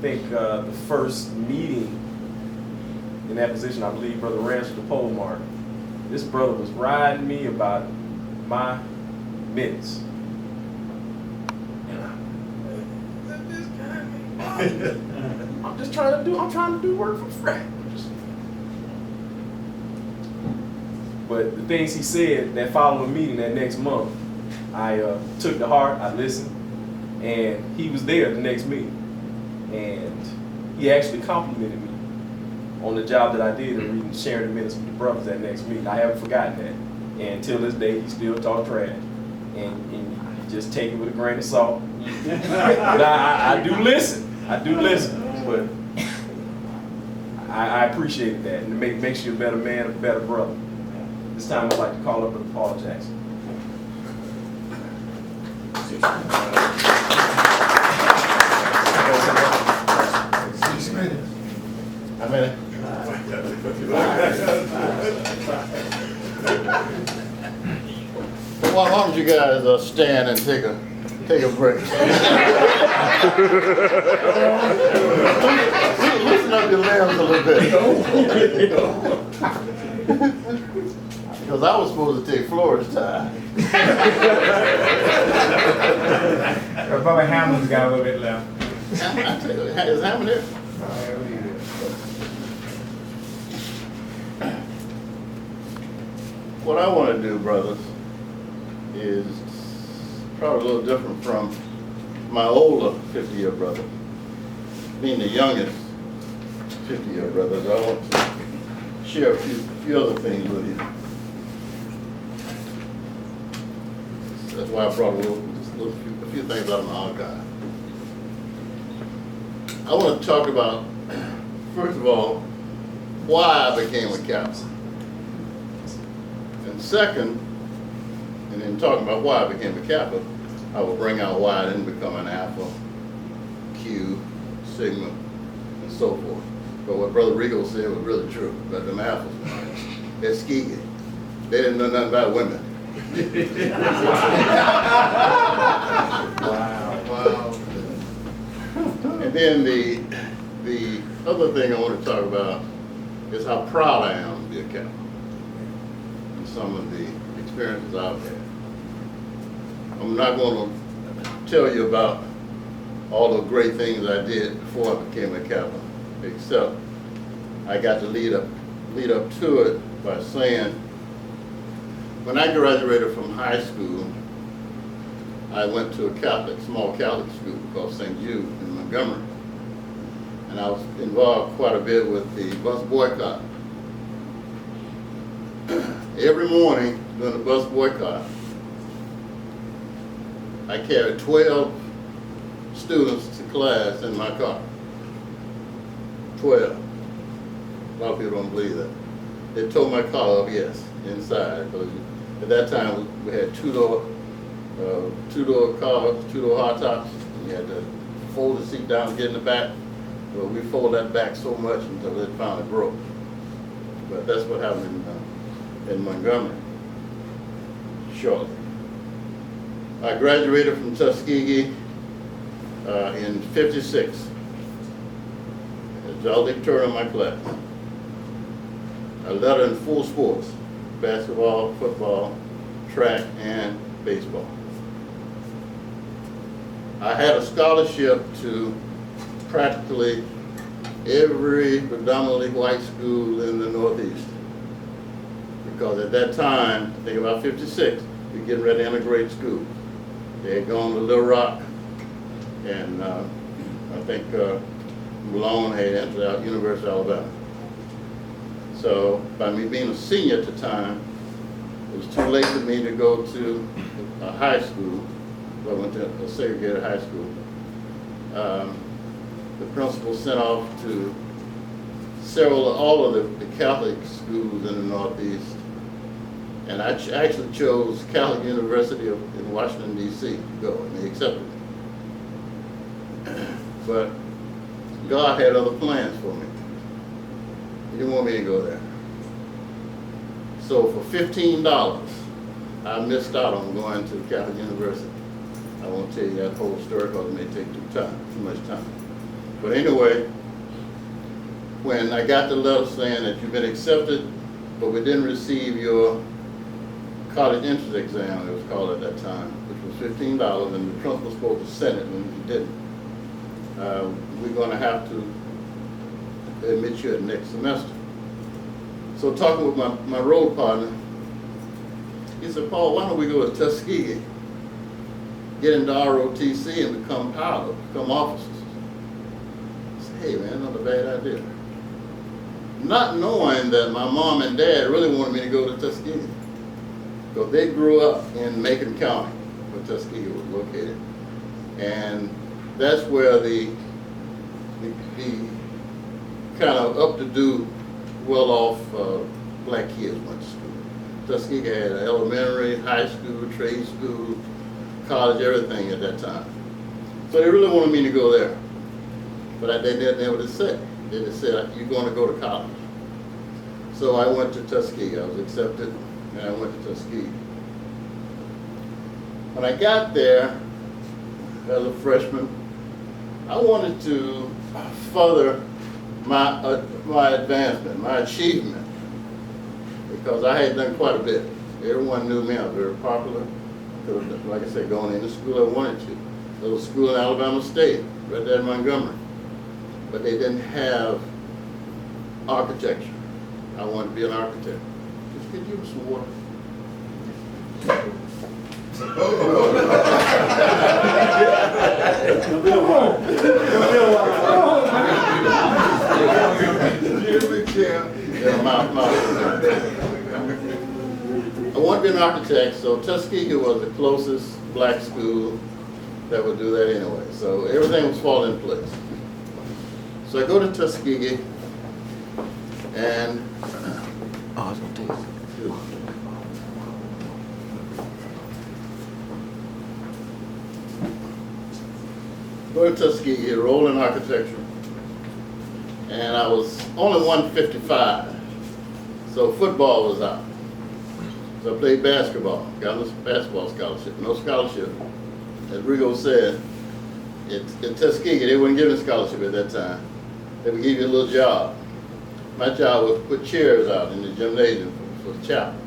think the first meeting in that position, I believe Brother Ranch the pole mark. This brother was riding me about my minutes. And I'm just trying to do work for free. But the things he said that following meeting that next month, I took to heart, I listened, and he was there the next meeting. And he actually complimented me on the job that I did in reading, sharing the minutes with the brothers that next meeting. I haven't forgotten that. And till this day, he still talk trash. And you just take it with a grain of salt. But I do listen. I do listen. But I appreciate that. And it makes you a better man, a better brother. This time I'd like to call up Brother Paul Jackson. How many? Why don't you guys stand and take a break? Loosen up your limbs a little bit. Because I was supposed to take Florida's time. Brother Hammond's got a little bit left. Is Hammond there? What I want to do, brothers, is probably a little different from my older 50-year brother. Being the youngest 50-year brothers, I want to share a few other things with you. That's why I brought a few things out of my archive. I want to talk about, first of all, why I became a captain. And second, and in talking about why I became a Kappa, I will bring out why I didn't become an Alpha, Q, Sigma, and so forth. But what Brother Rigo said was really true. But them Alphas, they're skeezy. They didn't know nothing about women. Wow. And then the other thing I want to talk about is how proud I am to be a Kappa. And some of the experiences I've had. I'm not going to tell you about all the great things I did before I became a Kappa, except I got to lead up to it by saying, when I graduated from high school, I went to a small Catholic school called St. Jude in Montgomery. And I was involved quite a bit with the bus boycott. Every morning during the bus boycott, I carried 12 students to class in my car. 12. A lot of people don't believe that. They towed my car up, yes, inside. Because at that time we had two-door cars, two-door hardtops. You had to fold the seat down and get in the back. Well, we folded that back so much until it finally broke. But that's what happened in Montgomery shortly. I graduated from Tuskegee in '56. As valedictorian of my class. I led in 4 sports: basketball, football, track, and baseball. I had a scholarship to practically every predominantly white school in the Northeast. Because at that time, I think about '56, we were getting ready to integrate schools. They had gone to Little Rock, and I think Malone had entered out University of Alabama. So by me being a senior at the time, it was too late for me to go to a high school. I went to a segregated high school. The principal sent off to all of the Catholic schools in the Northeast. And I actually chose Catholic University in Washington, D.C. to go, and they accepted me. But God had other plans for me. He didn't want me to go there. So for $15, I missed out on going to Catholic University. I won't tell you that whole story because it may take too much time. But anyway, when I got the letter saying that you've been accepted, but we didn't receive your college entrance exam, it was called at that time, which was $15, and the principal was supposed to send it when you didn't. We're going to have to admit you at next semester. So talking with my road partner, he said, Paul, why don't we go to Tuskegee, get into ROTC and become pilots, become officers? I said, hey man, not a bad idea. Not knowing that my mom and dad really wanted me to go to Tuskegee, because they grew up in Macon County, where Tuskegee was located. And that's where the kind of up-to-do, well-off black kids went to school. Tuskegee had elementary, high school, trade school, college, everything at that time. So they really wanted me to go there. But they didn't know what to say. They just said, you're going to go to college. So I went to Tuskegee. I was accepted, and I went to Tuskegee. When I got there as a freshman, I wanted to further my advancement, my achievement, because I had done quite a bit. Everyone knew me. I was very popular. Because, like I said, going into school I wanted to. There was a school in Alabama State, right there in Montgomery. But they didn't have architecture. I wanted to be an architect. Just could you give me some water? I wanted to be an architect, so Tuskegee was the closest black school that would do that anyway. So everything was falling in place. So I go to Tuskegee, and go to Tuskegee, enrolled in architecture, and I was only 155, so football was out. So I played basketball, got a basketball scholarship, no scholarship. As Rigo said, in Tuskegee, they wouldn't give a scholarship at that time. They would give you a little job. My job was to put chairs out in the gymnasium for the chapel.